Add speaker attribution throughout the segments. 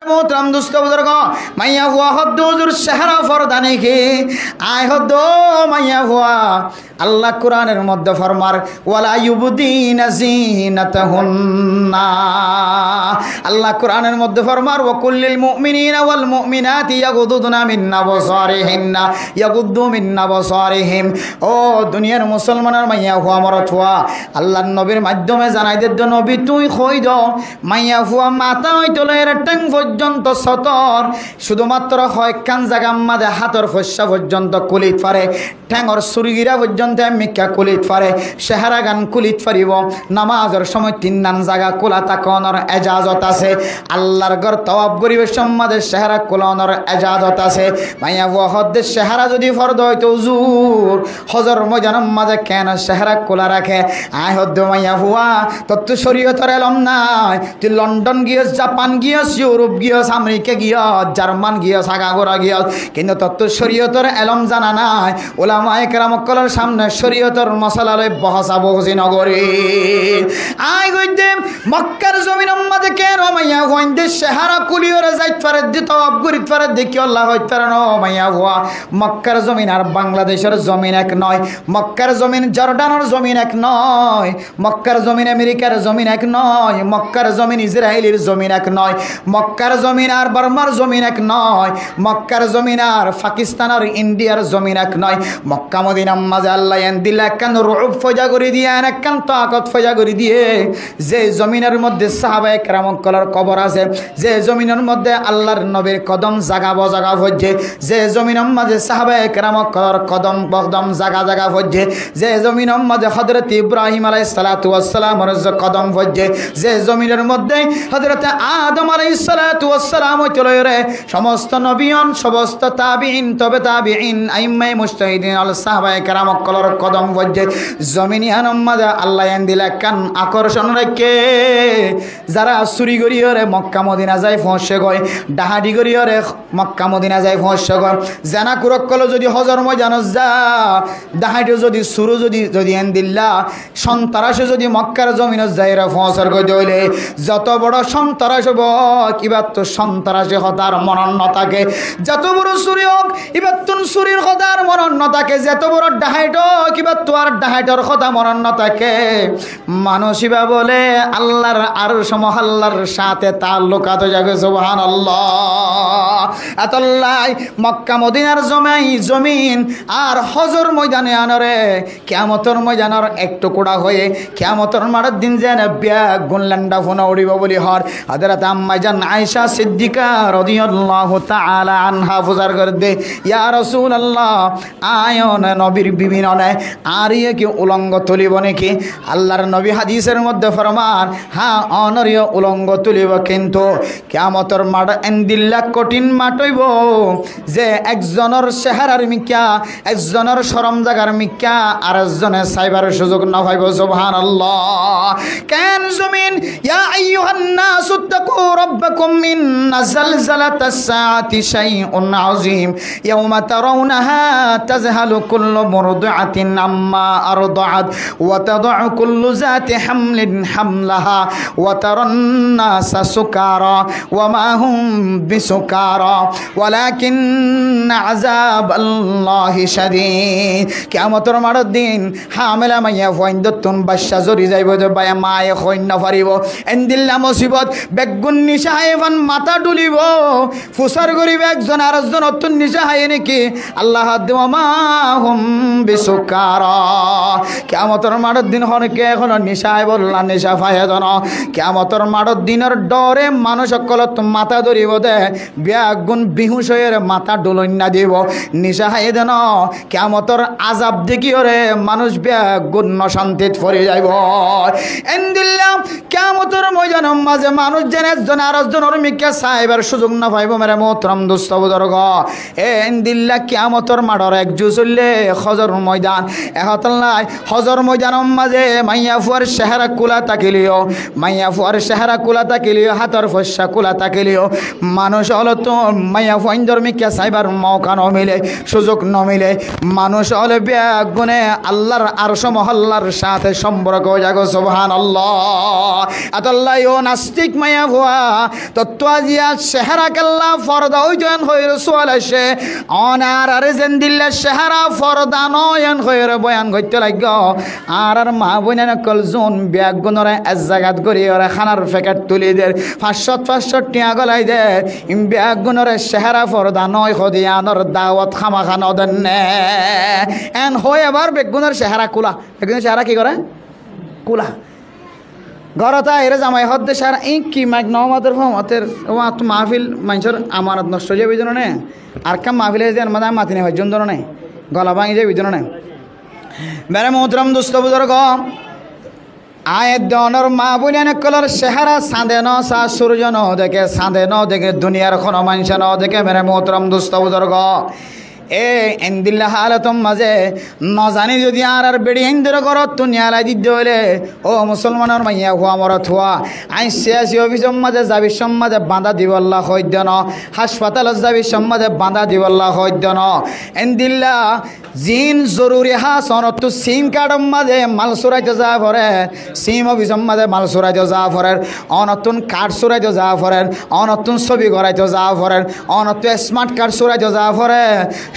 Speaker 1: मोहतरम दोस्तों बुजुर्ग मैया हुआ हद्दो हुजूर शहरा फरदाने के आय हद्दो मैया हुआ अल्लाह कुरानेर मध्य फरमार वाला युबदीन ज़ीनतहुन्ना अल्लाह कुरानेर मध्य फरमार वकुल्लिल मुमिनीना वल मुमिनाति यगुद्दुना मिन अबसारिहिन्ना यगुद्दु मिन अबसारिहिम ओ दुनियार मुसलमानेर मैया हुआ मरत हुआ अल्लाह नबीर माध्यमे जानाई दे नबी तुई কই দাও মাইয়া হুয়া মাথা হইতলের ট্যাং পর্যন্ত সতর শুধুমাত্র হয় কান জায়গা মাঝে হাতর ফসা পর্যন্ত কুলিত পারে ঠ্যাঙর সুরগিরা পর্যন্ত মিকা কুলিত পারে চেহারা গান কুলিত পারিব নামাজের সময় তিন নান জায়গা কোলা তাকনের এজাজত আছে আল্লাহর ঘর তওয়াব পরিবেশন মাঝে চেহারা কোলানোর এজাজত আছে মাইয়া হুয়া হদ্দে চেহারা যদি ফরদ হইতো হুজুর হজর ময়দানের মাঝে কেন চেহারা কোলা রাখে আয় হদ্দে মাইয়া হুয়া তত শরীয়তের এলম নাই তুই লন্ডন গিয়েছ জাপান গিয়েছ ইউরোপ গিয়েছ আমেরিকা গিয়েছ জার্মান গিয়েছ আগাগোড়া গিয়েছ কিন্তু তত শরীয়তের এলম জানা নাই ওলামায়ে কেরামকলের সামনে শরীয়তের মশলা লই বহসা বহসি নগরী আই গইতে মক্কার জমিনের মাঝে কেন মাইয়া হইন্দে চেহারা কুলিয়রে যাইত পারে দিত অবগরিত পারে দেখি আল্লাহ হইত পারে না মাইয়া হুয়া মক্কার জমিন আর বাংলাদেশের জমিন এক নয় মক্কার জমিন জর্ডানের জমিন এক নয় মক্কার জমিন আমেরিকার জমিন এক নয় মক্কার জমিন ইসরায়েলের জমিন এক নয় মক্কার জমিন আর বার্মার জমিন এক নয় মক্কার জমিন আর পাকিস্তান আর ইন্ডিয়ার জমিন এক নয় মক্কা মদিনার মাঝে আল্লাহ দিল একখান রূপ ফজা করে দিয়ে একখান তাকত ফজা করে দিয়ে যে জমিনের মধ্যে সাহাবায়ে কেরামকলের কবর আছে যে জমিনের মধ্যে আল্লাহর নবীর কদম জাগা বজাগা হচ্ছে যে জমিনের মাঝে সাহাবায়ে কেরামকলের কদম বদম জাগা জাগা হচ্ছে যে জমিনের মাঝে হযরত ইব্রাহিম আলাইহিস সালাতু ওয়াস সালামের কদম হচ্ছে যে জমিনের মধ্যে হযরত আদম আলাইহিস সালাতু ওয়াস সালাম চলে রে সমস্ত নবিয়ন সমস্ত তাবিঈন তবে তাবিঈন আইম্মায়ে মুজতাহিদিন আল সাহাবায়ে কেরামকলের কদম হচ্ছে জমিনিয়ানের মাঝে আল্লাহ দিল কান আকর্ষণ রেখে যারা চুরি করিয়রে মক্কা মদিনা যায় পৌঁছে গয় ডাহাডি করিয়রে মক্কা মদিনা যায় পৌঁছে গয় জানা কুরকল যদি হজর ময়দান যা ডাহাডি যদি সুরু যদি দিল্লা সন্তারাসে যদি মক্কার জমিন যায় রে পৌঁছার গয় হইলে যত বড় সন্তারাস হব কিবা তো সন্তারাসে হতার মনন থাকে যত বড় চুরি হোক এবার তুন চুরির হতার মনন থাকে যত বড় ডাহাইট কিবা তো আর ডাহাইটর কথা মনন থাকে মানুষিবা বলে আল্লাহর আরশ মহল্লার সাথে তাল্লুকাত জাগে সুবহানাল্লাহ আতাল্লাহ মক্কা মদিনার জমিন আর হজর ময়দানে আনরে কিয়ামতের ময়দানের একটু কোড়া হয়ে কিয়ামতের মারার দিন যেন ব্যাগ গুনলান্ডা ফোনা উড়িব বলি হর হযরত আম্মা জান আয়েশা সিদ্দিকা রাদিয়াল্লাহু তাআলা আনহা ফুজার করে দে ইয়া রাসূলুল্লাহ আয়ন নবীর বিবি নয় আর ইয়ে কি উলঙ্গ তুলিব নাকি আল্লাহর নবী হাদিসের মধ্যে ফরমান হ্যাঁ অনরিয় উলঙ্গ তুলিব কিন্তু কিয়ামতের মাঠ এন্দিল্লা কঠিন মাঠ হইব যে একজনের চেহারার মিক্কা একজনের শরম জাগার মিক্কা আর একজনের সাইবার সুযোগ না পাইব সুবহানাল্লাহ কেন জমিন ইয়া আইয়ুহান নাস তাকু রাব্বাকুম ইন্না জালজালাতাস সাআতি শাইউন আযীম ইয়াওমা তারাউনাহা তাযহালু কুল্লু মুরদিআতিন আম্মা আরদাআত ওয়া তাদউ কুল্লু যাতি হামলিন হামলাহা ওয়া তারান নাসা সুকারা ওয়া মা হুম বিসুকারা ওয়ালাকিন আযাবাল্লাহি শাদীদ কিয়ামতের মাঠের দিন হামেলা মাইয়া ফয়ন্দতুন বাদশা জরি যাইব যে বায়া মায়ে হইন না পারিব এন্দিল্লা মুসিবত বেগুন নিশাইবান মাথা ডুলিব ফুসার করিবে একজন আর একজন অতুন নিশা হাই নাকি আল্লাহ দেওয়া হুম বিসুকারা কিয়ামতের মাঠের দিন হনকে এখন নিশায় বললা নিশা ফায়া জন কিয়ামতের মাঠের দিনের ডরে মানুষ সকল মাথা ধরিব দে বেগুন বিহুশ হয়ে মাথা ডুলন না দিব নিশা হাই দেন কিয়ামতের আযাব দেখিওরে মানুষ বেগুন শান্তিত পড়ে যাইব এন্দিল্লা কিয়ামতের ময়দানের মাঝে মানুষ যেন একজন আর একজনের মিকে চাইবার সুযোগ না পাইব মেরে মোহতরম দোস্ত বুজুর্গ এন্দিল্লা কিয়ামতের মাঠের একজু চললে হজর ময়দান এহতল্লাই হজর ময়দানের মাঝে মাইয়া ফুয়ার চেহারা কুলা তাকিলিও মাইয়া ফুয়ার চেহারা কুলা তাকিলিও হাতর ফসা কুলা তাকিলিও মানুষ হলো তো মাইয়া ফুয়াইন্দর মিকে চাইবার মৌকা নমিলে সুযোগ নমিলে মানুষ হলে বেগুনে আল্লাহর আরশ মহল্লার সাথে সম্পর্ক জাগো সুবহানাল্লাহ আতাল্লাহ ও নাস্তিক মাইয়া ভুয়া তত্ত্ব আজিয়া চেহারা কেল্লা ফরদা ওই জয়েন হয়ে সোয়াল আসে অনার আরে যেন দিল্লা চেহারা ফরদা নয়ন হয়ে বয়ান করতে লাগ আর মা বোন কল জোন ব্যাগ গুণরে এক জায়গাত করি ওরা খানার প্যাকেট তুলি দে 500 টিয়া গলাই দে ব্যাগ গুণরে চেহারা ফরদা নয় হদিয়ানোর দাওয়াত খামা খানো দেন এন হয় আবার বেগুনের চেহারা কুলা বেগুনের চেহারা কি করে কুলা ঘরতা এরে জামাই হদ্দে সারা ই কি মাইক নমাতের ফমাতের মাহফিল মানুষের আমানত নষ্ট হয়ে যাবে নে আর কাম মাহফিলে যে মানে মাতি নেই হজন ধরো নাই গলা ভাঙি যাবে ধরো নাই মেরে মোহতরম দোস্ত বুজুর্গ আয়ের দনর মা বোন কলর চেহারা চাঁদে ন চা সূর্য ন দেখে চাঁদে ন দেখে দুনিয়ার কোনো মানুষ ন দেখে মেরে মোহতরম দোস্ত বুজুর্গ এ এন্দিল্লা হালতম মাঝে নজানি যদি আর বেড়ি হিন্দুর ঘরত তুনিয়ালাই দিতে হলে ও মুসলমানের মাইয়া হুয়া মরত হুয়া আইন সিয়াসি অফিসের মাঝে যাবি সম্মাদে বাঁধা দিবল্লা হইদ্য ন হাসপাতালত যাবি সম্মাদে বাঁধা দিবল্লা হইদ্য ন এন্দিল্লা জিন জরুরি হাস অনত্তু সিম কার্ডর মাঝে মাল চুরাইতে যা পরে সিম অফিসের মাঝে মাল চুরাইতে যা পরে অনতুন কার্ড চুরাইতে যা পরে অনতুন ছবি করাইতে যা পরে অনত্তু স্মার্ট কার্ড চুরাইতে যা পরে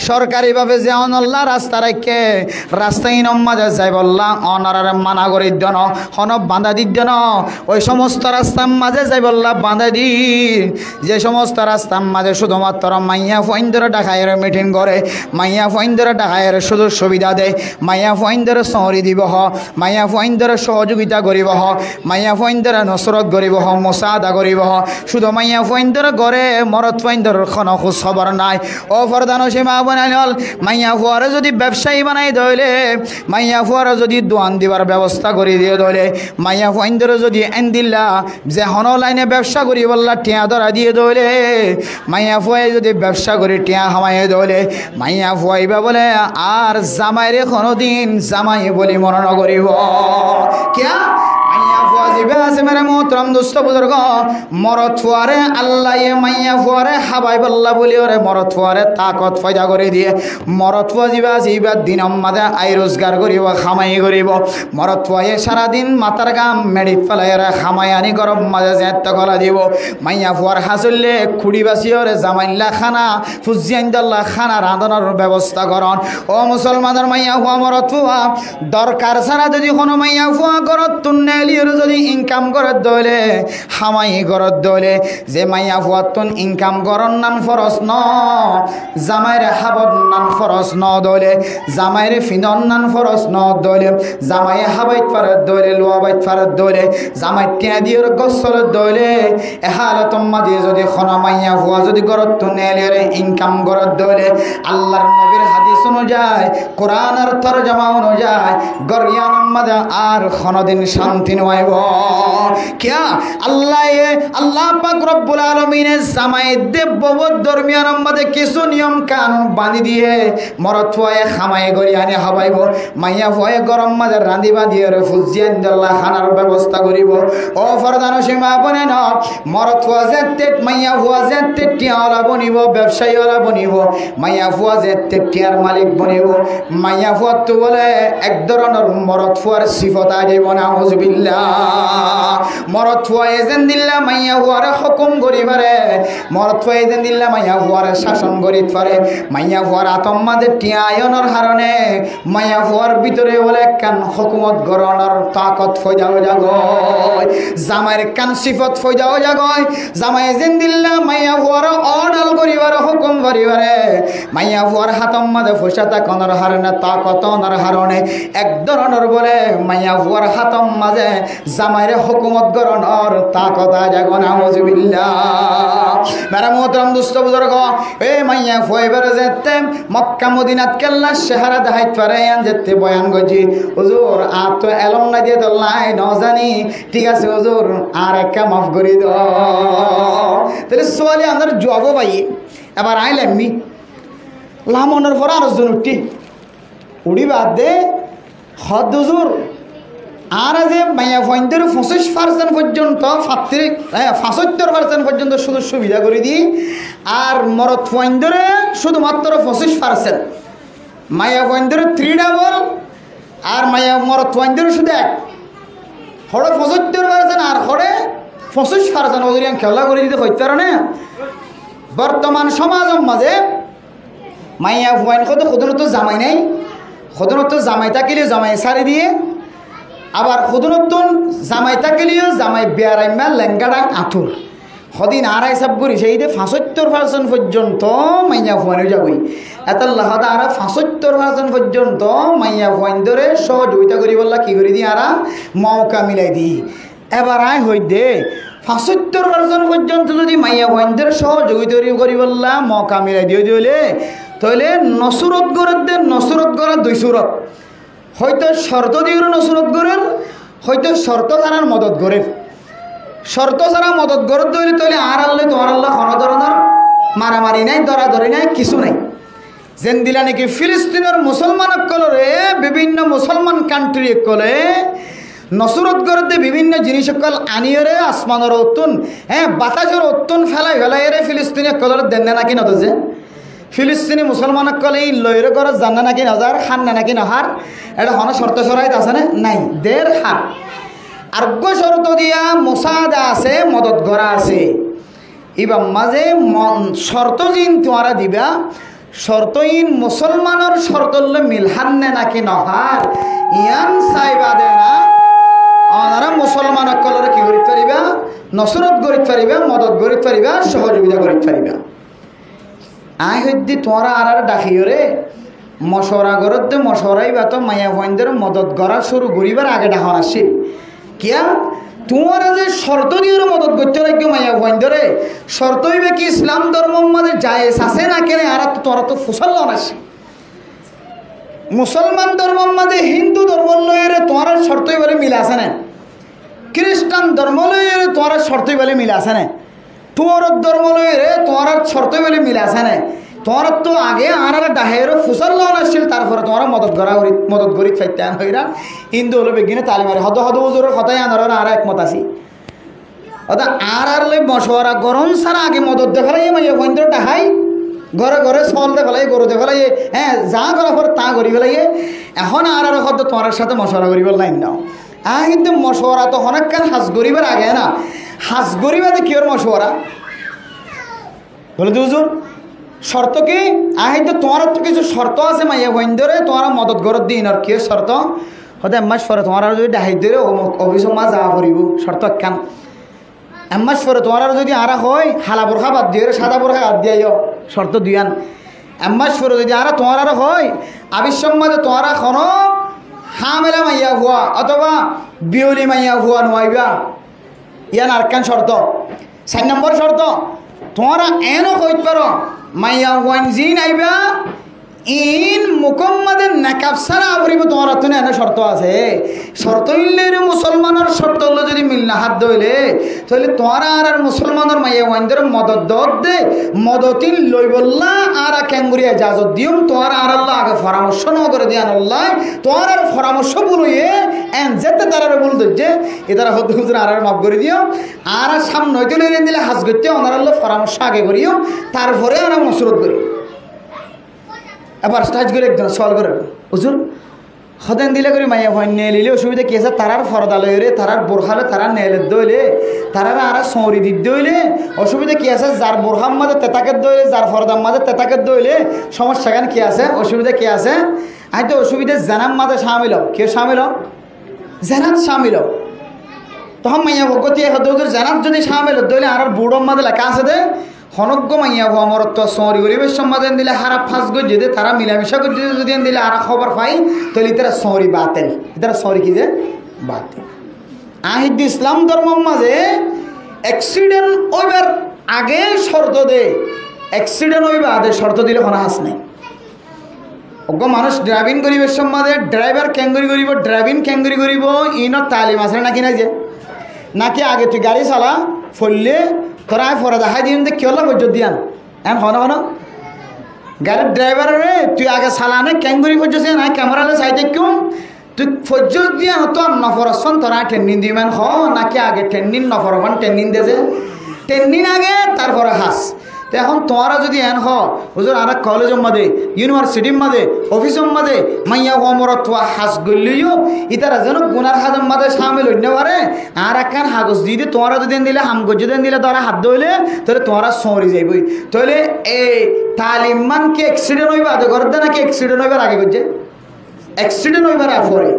Speaker 1: সরকারিভাবে যে অনল্লা রাস্তা রাখে রাস্তায় মাঝে যাই বললা অনার মানা করে দেন হন বাঁধা দিত দেন ওই সমস্ত রাস্তার মাঝে যাই বললা বাঁধা দি যে সমস্ত রাস্তার মাঝে শুধুমাত্র মাইয়া ফইন্দরে ডাকাইয়ের মিটিং করে মাইয়া ফইন্দরে ডাকাইয়ের সুযোগ সুবিধা দেয় মাইয়া ফইন্দরে সহরি দিব হ মাইয়া ফইন্দরে সহযোগিতা করিব হ মাইয়া ফইন্দরে নসরত করিব হ মোসাদা করিব হ শুধু মাইয়া ফইন্দরে গড়ে মরত ফইন্দরের কোনো খোঁজ খবর নাই ও ফরদানো সীমা বানাইল মাইয়া ফুয়ারে যদি ব্যবসায়ী বানাই দইলে মাইয়া ফুয়ারে যদি দোয়ান দিবার ব্যবস্থা করে দিয়ে দইলে মাইয়া ফুয়াইন্দরে যদি এনদিল্লা যে হন লাইনে ব্যবসা করি বললা টিয়া ধরা দিয়ে দইলে মাইয়া ফুয়াই যদি ব্যবসা করে টিয়া হামাইয়ে দইলে মাইয়া ফুয়াইবা বলে আর জামাইরে কোনোদিন জামাই বলি মনে নকরিব কিয়া মাইয়া ফুয়া জিবে আছে মেরে মোহতরম দোস্ত বুজুর্গ মরত ফুয়ারে আল্লাহ মাইয়া ফুয়ারে হাবাই বল্লা বলি ওরে মরত ফুয়ারে তাকত ফয়দা করে দিয়ে মরত ফুয়া জিবা জিবা দিন মাদে আই রোজগার করিব খামাই করিব মরত ফুয়ায়ে সারাদিন মাথার গাম মেড়ি ফেলাইরে খামাই আনি গরম মাঝে যেত গলা দিব মাইয়া ফুয়ার হাসুললে খুড়ি বাসি ওরে জামাইল্লা খানা ফুজিয়াইন্দল্লা খানা রাঁধনের ব্যবস্থা করন ও মুসলমানের মাইয়া ফুয়া মরত ফুয়া দরকার ছাড়া যদি কোনো মাইয়া ফুয়া করত তুন্নে যদি ইনকাম করত দলে হামাই করত দলে যে মাইয়া ফুয়াতুন ইনকাম করন নান ফরস ন জামাইরে হাবত নান ফরস ন দলে জামাইরে ফিনন নান ফরস ন দলে জামাই হাবাইত ফারত দলে লোয়াবাইত ফারত দলে জামাই টিয়া দিওর গসলত দলে এহালতম মাঝে যদি খনা মাইয়া ফুয়া যদি করত তুনেলে ইনকাম করত দলে আল্লাহর নবীর হাদিস অনুযায়ী কোরআনের তরজমা অনুযায়ী গরিয়ান মাদে আর খনদিন শান্তি নয়ব কিয়া আল্লাহ পাক রব্বুল আলামিনের জামাই দেববত দরমিয়ান আমাদের কিছু নিয়ম কানুন বাঁধি দিয়ে মরত ফুয়ায়ে খামাই গরিয়ানে হাবাইব মাইয়া ফুয়ায়ে গরম মাঝে রাঁধিবা দিয়ে ফুজিয়ান দল্লা খানার ব্যবস্থা করিব ও ফরদানো সীমা বনে ন মরত ফুয়া যেতে মাইয়া ফুয়া যেতে টিয়াওয়ালা বনিব ব্যবসায়ীওয়ালা বনিব মাইয়া ফুয়া যেতে টিয়ার মালিক বনিব মাইয়া ফুয়া তো বলে এক ধরনের মরত ফুয়ার সিফত আইব না হুজবিল্লাহ মরত ফুয়া এজেন দিল্লা মাইয়া ফুয়ারে হুকুম করি পারে মরত ফুয়া এজেন দিল্লা মাইয়া ফুয়ারে শাসন করি পারে মাইয়া ফুয়ার আতম্মাদে টিয়া আয়নের হারণে মাইয়া ফুয়ার ভিতরে বলে কান হুকুমত গরণর তাকত ফয়দাও জাগয় জামাইয়ের কান সিফত ফয়দাও জাগয় জামাই এজেন দিল্লা মাইয়া ফুয়ার অডাল করিবার হুকুম করিবারে মাইয়া ফুয়ার হাতম্মাদে ফুসাতা কনর হারণে তাকত অনর হারণে এক ধরনের বলে মাইয়া ফুয়ার হাতম মাঝে জামাইরে হুকুমত গরণর তাকত জাগো নাউজুবিল্লাহ মেরা মোহতরম দোস্ত বুজুর্গ এ মাইয়া ফুয়াইবার যেতে মক্কা মদিনাত কেল্লা শহরে দেখাইত পারে যেতে বয়ান গজি হুজুর আর তো এলম না দিয়ে তো লাই ন জানি ঠিক আছে হুজুর আর একটা মাফ করে দাও তাহলে সোয়ালি আমাদের জব ভাই এবার আইলেমনি লামনের পর আর জন উঠি উড়ি বাদ দে হদ হুজুর আর যে মাইয়া ফয়েন্টের 25% পর্যন্ত 75% পর্যন্ত শুধু সুবিধা করে দিই আর মরত ফয়েন্টের শুধুমাত্র 25%, মাইয়া ফয়েন্টের 3 ডাবল আর মাইয়া মরত ফয়েন্টের শুধু 1 হড়ে 75% আর হড়ে 25% ওগরিয়ান খেলা করে দিতে হইতে পারে না। বর্তমান সমাজের মাঝে মাইয়া ফুয়াইন কত খুদনত জামাই নাই, খুদনত জামাই থাকিলে জামাই সারি দিয়ে, আবার খুদনত জামাই থাকিলেও জামাই বেয়ারাইমা লেঙ্গাডা আঁঠুর সদিন আর হিসাব করি সেই 75% পর্যন্ত মাইয়া ফুয়াইন যাবই। এত লাহাদা আর 75% পর্যন্ত মাইয়া ফুয়াইন ধরে সহযোগিতা করি বললা কি করে দিই আর মৌকা মিলাই দিই। এবার আয় হই দে 75% পর্যন্ত যদি মাইয়া ফুয়াইনদের সহযোগিতা করি বললা মৌকা মিলাই দিয়ে দিলে তাহলে নসরত গড়ের দুই সুরত, হয়তো শর্ত দিয়ে নসরত গড়ের, হয়তো শর্ত ছাড়ার মদত গড়ের। শর্ত ছাড়া মদত গড়ে ধরে তাহলে আর আল্লাহ তোমার আল্লাহ কোনো ধরনের মারামারি নাই, ধরাধরি নাই, কিছু নাই। যেন দিলা নাকি ফিলিস্তিনের মুসলমান কলরে বিভিন্ন মুসলমান কান্ট্রি কলে নসরত গড়তে বিভিন্ন জিনিস সকল আনিয়রে আসমানের অতুন বাতাসের অতুন ফেলাই রে ফিলিস্তিনের কলরে দেন না নাকি নদে ফিলিস্তিনি মুসলমান কলে এই লয়ের ঘর জানা নাকি নজার খান না নাকি নহার এটা হন শর্ত সরাইত আছে না নাই দের হার আর্গ শর্ত দিয়া মোসাদা আছে মদত গড়া আছে। এবার মাঝে শর্ত জিন তোমরা দিবা শর্তইন মুসলমানের শর্ত মিলহান্নে নাকি নহার ইয়ান চাইবা দে না ওনারা মুসলমান কলরে কি করিতে পারিবা নসরত গড়িতে পারিবা মদত গড়িতে পারিবা সহযোগিতা করিতে পারিবা। আয় হইদি তোমরা আর ডাকিও রে মশরা গড়তে মশরাই বা তো মায়া ভয়েন্দের মদত গড়া শুরু করিবার আগে ডাহন আসে কিয়া তোমার যে শর্ত দিয়ে মদত করতে লাগবে মাইয়া ভয়েন্দ্রে শর্ত হইবে কি ইসলাম ধর্ম মাঝে জায়েজ আছে না কেন আর তোরা তো ফুসল আসে মুসলমান ধর্ম মাঝে হিন্দু ধর্ম লয়ের তোমার শর্ত বলে মিল আছে না, খ্রিস্টান ধর্ম লয়ের তোমার শর্ত বলে মিল আছে না, তোর ধর্ম লয়ের তোমার শর্ত বলে মিল আছে না। তোমার তো আগে আর ডাহের ফুসল আসছিল তারপরে তোমার মদত গড়ি ফাইতে হইরা হিন্দু হলো বিজ্ঞানে তালিমারে হদ হুজুরের কথাই আনার আর একমত আছি অর্থাৎ আর লই মশওয়ারা গরম ছাড়া আগে মদত দেখালাই মাইয়া বন্ধুর ডাহাই ঘরে ঘরে চল দেখালাই গরু দেখালাই যা করার পর তা করি ফেলাই এখন আর হদ তোমার সাথে মশওয়ারা করি লাইন নাও কিন্তু মশওয়ারা তো অনেকক্ষণ হাজ গরিবের আগে না হাজ গরিবাতে কিওর মশওয়ারা বলে হুজুর শর্ত কি তো তোমার তো কিছু শর্ত আছে মাইয়া বন্ধরে তোমার মদত গড়ত দিন আর কি শর্ত হতে এমাস পরে তোমার যদি ডাহাই ধরে অফিস মা যাওয়া করিব শর্ত একখান এমাস পরে তোমার যদি আর হয় হালা বোরখা বাদ দিয়ে সাদা বোরখা বাদ দিয়ে শর্ত দুইয়ান এমাস পরে যদি আর তোমার আর হয় আবিসম্মাদে তোমার কোনো হামেলা মাইয়া হুয়া অথবা বিয়লি মাইয়া হুয়া নোয়াইবা ইয়ান আরকান শর্ত। 4 নম্বর শর্ত তোমরা এনও কইতে পারো মাইয়া ওয়ান জিন আইবা ইন মুকম্মাদের নাকাব সারা আবরিব তোমার তো এনে শর্ত আছে শর্ত হইলে মুসলমানের শর্ত হলো যদি মিল না হাত ধইলে তাহলে তোমার আর মুসলমানের মাইয়া ওয়ানদের মদত দত দে মদতিন লই বললা আর ক্যাঙ্গুরি ইজাজত দিম তোমার আর আল্লাহ আগে পরামর্শ ন করে দিয়ান আল্লাহ তোমার আর পরামর্শ বলুয়ে এন যেতে তারারে বল যে এদারা হদ হুজুর আর মাফ করে দিও আর সামনে হইতে লইলেন দিলে হাজ করতে ওনার আল্লাহ পরামর্শ আগে করিও তারপরে আর নসরত করি। এবার স্টাইজ করে একজন সওয়াল করে হুজুর হদেন দিলে করে মাইয়া ভয় নিয়ে নিলে অসুবিধা কি আছে তারার ফরদা লইরে তারার বোরখালে তারা নেলের দইলে তারার আর সৌরি দিত দইলে অসুবিধা কি আছে যার বোরহার মাঝে তেতাকের দইলে যার ফরদার মাঝে তেতাকের দইলে সমস্যা কেন কি আছে অসুবিধা কি আছে তো অসুবিধা জানার মাঝে সামিল কে সামিল জানাত সামিল তখন মাইয়া ভগতি হুজুর জানাত যদি সামিল দইলে আর বুড়োর মাঝে লেখা আছে দে হনজ্ঞ মাইয়া হওয়া মরত্ব সৌরি গরিবের সম্মাদেন দিলে হারা ফাঁস গজ যদি তারা মিলামিশা করছে যদি দিলে আর খবর পাই তাহলে তারা সৌরি বাতেল তারা সৌরি কি যে বাতেল। আহিদ ইসলাম ধর্ম মাঝে অ্যাক্সিডেন্ট ওইবার আগে শর্ত দে অ্যাক্সিডেন্ট ওইবা আগে শর্ত দিলে কোনো হাস নাই অজ্ঞ মানুষ ড্রাইভিং গরিবের সম্মাদে ড্রাইভার ক্যাঙ্গুরি করিব ড্রাইভিং ক্যাঙ্গুরি করিব ইনত তালিম আছে নাকি নাই যে নাকি আগে তুই গাড়ি চালা ফললে তোরা ফরা দেখাই দিন যে কেলা পর্যন্ত দিয়ান এম হন হন গাড়ির ড্রাইভারে তুই আগে চালানে ক্যাঙ্গুরি পর্যন্ত না ক্যামেরালে চাই দেখুম তুই পর্যন্ত দিয়া তো নফরসন তোরা ট্রেনিং দিবেন হ নাকি আগে ট্রেনিং নফরমান ট্রেনিং দেছে ট্রেনিং আগে তারপরে হাস তো এখন তোমরা যদি এন হুজুর আর কলেজের মাঝে ইউনিভার্সিটির মাঝে অফিসের মাঝে মাইয়া হমরত হাস গলিও ইতারা যেন গুনার হাজম মাঝে সামিল হইতে পারে আর একখান হাগজ দিয়ে তোমরা যদি দিলে হামগজ যদি দিলে তোরা হাত ধইলে তাহলে তোমরা সরি যাইবই তাহলে এই তালিম মান কি অ্যাক্সিডেন্ট হইবা আগে করতে নাকি অ্যাক্সিডেন্ট হইবার আগে করছে অ্যাক্সিডেন্ট হইবার পরে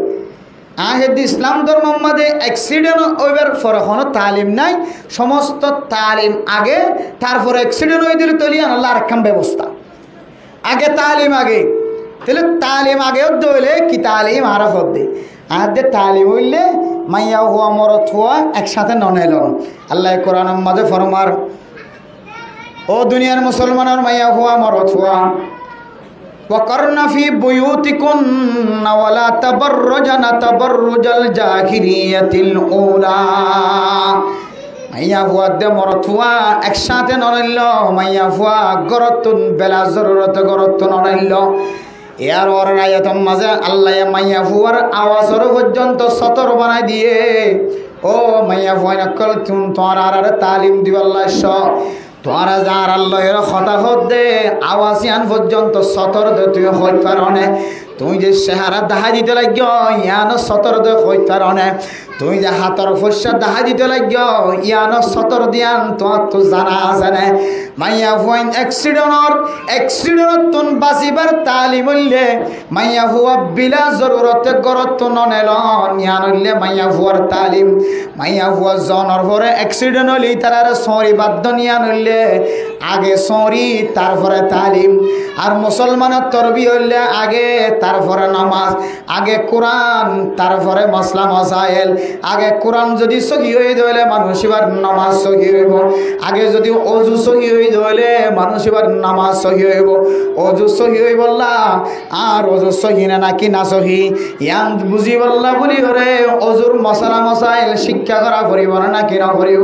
Speaker 1: আহেদি ইসলাম ধর্ম মাঝে অ্যাক্সিডেন্ট হইবার পরে কোনো তালিম নাই সমস্ত তালিম আগে তারপরে অ্যাক্সিডেন্ট হয়ে দিলে তৈরি আনল্লা আরেকখান ব্যবস্থা আগে তালিম আগে তাহলে তালিম আগেও দইলে কি তালিম আরো হদ্দে আহাদের তালিম হইলে মাইয়া হুয়া মরত হুয়া একসাথে ননেল আল্লাহ কোরআনের মাঝে ফরমার ও দুনিয়ার মুসলমানের মাইয়া হুয়া মরত হুয়া وقرن في بيوتكن ولا تبرجن تبرج الجاهلية الأولى মাইয়া হুয়া দে মরত হুয়া একসাথে নড়াইল মাইয়া হুয়া গরতুন বেলা জরুরত গরতুন নড়াইল এর ওর আয়াতম মাঝে আল্লাহ মাইয়া হুয়ার আওয়াজর পর্যন্ত সতর বানাই দিয়ে ও মাইয়া হুয়া নকল তুমি তোমার আর তালিম দিবাল্লাহ তোরা যার আল্লাহর কথা হতে আওয়াজিয়ান পর্যন্ত সতর দে তুই হইত পারনে তুই যে চেহারা দেখা দিতে লাগ ইয়ানো সতর দে হইত পারনে তুই যে হাতর ফসা দেখা দিতে লাগ ইয়ানো সতর দিয়ান তোমার তো জানা আছে না মাইয়া হুয়াইন অ্যাক্সিডেন্ট তুন বাঁচিবার তালিম হইলে মাইয়া হুয়া বিলা জরুরতে গরত ননেল ইয়ানলে মাইয়া হুয়ার তালিম মাইয়া হুয়া জনের পরে অ্যাক্সিডেন্ট হইলে তার সরি বাধ্য নিয়ান হইলে আগে সরি তারপরে তালিম আর মুসলমানের তরবি হইলে আগে তারপরে নামাজ আগে কোরআন তারপরে মসলা মসাইল আগে কোরআন যদি সহি হয়ে ধরলে মানুষ এবার নামাজ সহি হইব আগে যদি অজু সহি হয়ে ধরলে মানুষ এবার নামাজ সহি হইব অজু সহি হই বললা আর অজু সহি না নাকি না সহি ইয়ান বুঝি বললা বলি হরে অজুর মশলা মসাইল শিক্ষা করা করিব না নাকি না করিব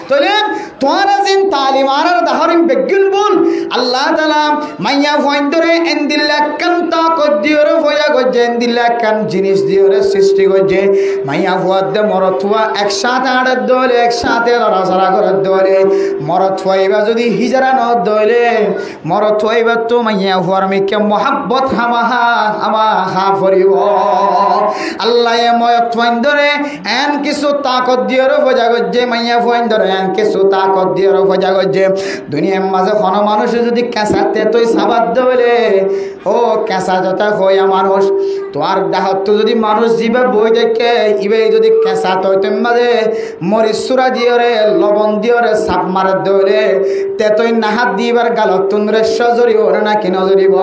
Speaker 1: তাহলে তোমার যেন তালিম আর দাহরিম বেগুন বল আল্লাহ তাআলা মাইয়া ফয়ন্দরে এন্দিল্লা কান্তা কদ্দিওর ফয়া গজে এন্দিল্লা কান জিনিস দিওরে সৃষ্টি গজে মাইয়া ফুয়াদে মরতুয়া একসাথে আড় দলে একসাথে লড়াছড়া করে দলে মরতুয়াইবা যদি হিজরা ন দলে মরতুয়াইবা তো মাইয়া ফুয়ার মিকে মোহাব্বত হামা ফরিব আল্লাহ ময়ত ফয়ন্দরে এন কিছু তাকত দিওর ফয়া গজে মাইয়া ফয়ন্দরে এন কিছু তাকত দিওর ফয়া গজে দুনিয়ার মাঝে কোনো মানুষ যদি কেঁচাতে তুই সাবাদ দলে ও কেঁচা যতা হইয়া মানুষ তোর ডাহত যদি মানুষ জীবে বই দেখে ইবে যদি কেঁচা তো মাঝে মরিচ চূড়া দিয়রে লবণ দিয়রে সাপ মারে দৌড়ে তে তুই নাহাত দিবার গালত তুমরে সজরি ওরে না কি নজরিব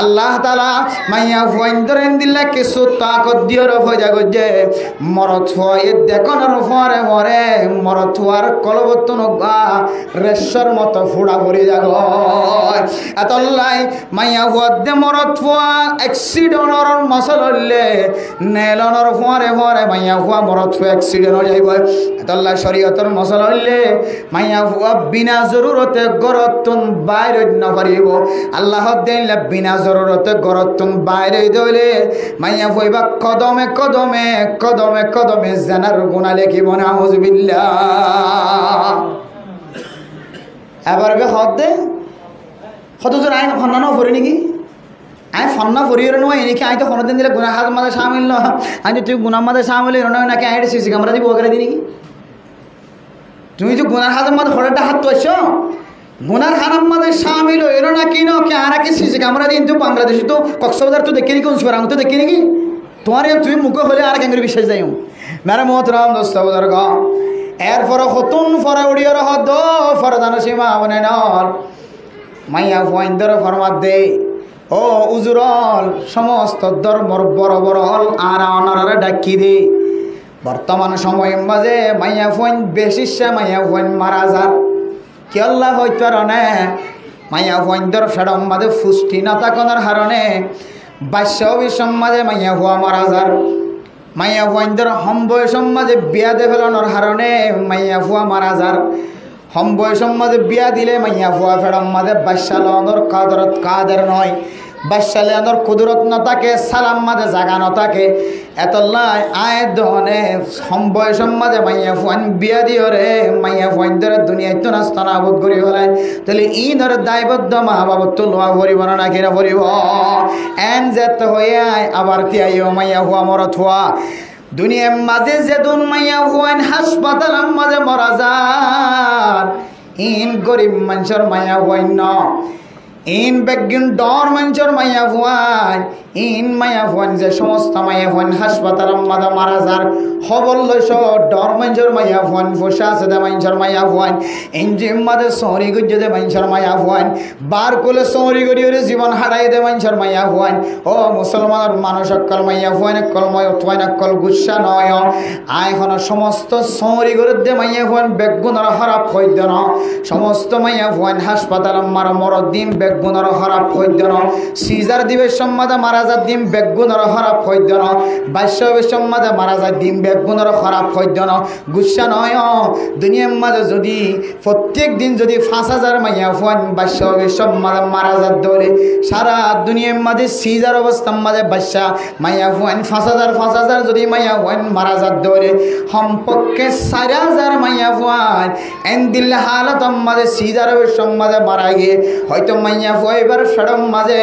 Speaker 1: আল্লাহ তাআলা মাইয়া ফয়ন্দরেন দিলে কিছু তাকত দিয়র ফজা গজে মরত হয় দেখনের ফরে ফরে মরত হওয়ার কলবতন রেশ্বর মতো ফুড়া ভরি যাব এতলাই মাইয়া ফুয়াদে মরত ফুয়া অ্যাক্সিডেন্টর মশল হইলে নেলনের ফুয়ারে ফুয়ারে মাইয়া ফুয়া মরত ফুয়া অ্যাক্সিডেন্ট হয়ে যাইব এতলাই শরীয়তর মশল হইলে মাইয়া ফুয়া বিনা জরুরতে গরতুন বাইরে ন পারিব আল্লাহ দিলে বিনা জরুরতে গরতুন বাইরে দইলে মাইয়া ফুইবা কদমে কদমে কদমে কদমে জানার গুনাহ লেখিব না আউযুবিল্লাহ এবার বে হদে কতজন আইন ফন্না ফরি নাকি আই ফন্না ফরিয়ে নয় এনেকে আই তো কোনোদিন দিলে গুনাহ হাত মাঝে সামিল ন আই তুই গুনার মাঝে সামিল নয় নাকি আই সিসি ক্যামেরা দিব ওকে দি নাকি তুমি তো গুনার হাতের মাঝে হঠাৎ হাত তো আসছো গুনার হারাম মাঝে সামিল হইল না কি না কে আর কি সিসি ক্যামেরা দিন তো বাংলাদেশে তো কক্সবাজার তো দেখে নাকি উনসবার আমি তো দেখি নাকি তোমার তুমি মুখে হলে আর কেন বিশ্বাস যাই মেরা মোহতরাম দোস্ত বুজুর্গ এরপরে হতুন ফরে উড়িয়ে হদ ফরদান সীমা মনে নল মাইয়া ফয়ন্দর ফরমাত দে ও উজুরল সমস্ত ধর্মর বড় বড় হল আর অনারে ডাকি দে বর্তমান সময় মাঝে মাইয়া ফোন বেশি মাইয়া ফোন মারা যার কি আল্লাহ হইতে রনে মাইয়া ফোনদের ফেডম মাঝে ফুষ্টি না থাকার হারণে বাস্য বিসম্মাদে মাইয়া হুয়া মারা যার মাইয়া ফোনদের হম বয়সম মাঝে বিয়া দে ফেলানোর হারণে মাইয়া ফুয়া মারা যার হম বয়সম মাঝে বিয়া দিলে মাইয়া ফুয়া ফেডম মাঝে বাস্যা লনর কাদরত কাদের নয় বাদশালে আদর কুদরত না থাকে সালাম মাঝে জাগানো থাকে এতলাই আয় দহনে সম বয়সম মাঝে মাইয়া ফুয়ান বিয়া দিও রে মাইয়া ফুয়ান ধরে দুনিয়ায় তো নাস্তানা বোধ করি হলাই তাহলে ই ধরে দায়বদ্ধ মা বাবা তো লোয়া ভরিব না কিনা ভরিব এন যেত হয়ে আয় আবার তিয়াইও মাইয়া হুয়া মরত হওয়া দুনিয়ার মাঝে যেদিন মাইয়া হুয়ান হাসপাতালের মাঝে মরা যান ইন গরিব মানুষের মাইয়া হুয়ান ন ইন বেগিন ডর মানুষের মাইয়া হুয়ান ইন মাইয়া হুয়ান যে সমস্ত মাইয়া হুয়ান হাসপাতালের মাঝে মারা যার খবর লইস ডর মানুষের মাইয়া হুয়ান ফসা আছে দে মানুষের মাইয়া হুয়ান ইঞ্জিম মাঝে সহরি গুজে দে মানুষের মাইয়া হুয়ান বার কোলে সহরি গড়ি ওরে জীবন হারাই দে মানুষের মাইয়া হুয়ান ও মুসলমানের মানুষ অকল মাইয়া হুয়ান কলময় অথবা নকল গুসা নয় আইখন সমস্ত সহরি গড়ে দে মাইয়া হুয়ান বেগুনের খারাপ হইত ন সমস্ত মাইয়া হুয়ান হাসপাতালের মারা মর দিন বেগুনের খারাপ হইত ন সিজার দিবে সম্মাদে মারা যা দিন বেগুনের খারাপ হইত ন বাস্যবে সম্মাদে মারা যায় দিন বেগুনের খারাপ হইত ন গুসা নয় দুনিয়ার মাঝে যদি প্রত্যেক দিন যদি 5,000 মাইয়া হুয়ান বাস্যবে সম্মাদে মারা যা দৌড়ে সারা দুনিয়ার মাঝে সিজার অবস্থার মাঝে বাসা মাইয়া হুয়ান 5,000 যদি মাইয়া হুয়ান মারা যা দৌড়ে সম্পর্কে 4,000 মাইয়া হুয়ান এন দিল হালত মাঝে সিজার অবস্থার মাঝে মারা গিয়ে হয়তো মাইয়া হুয়াইবার ফেরম মাঝে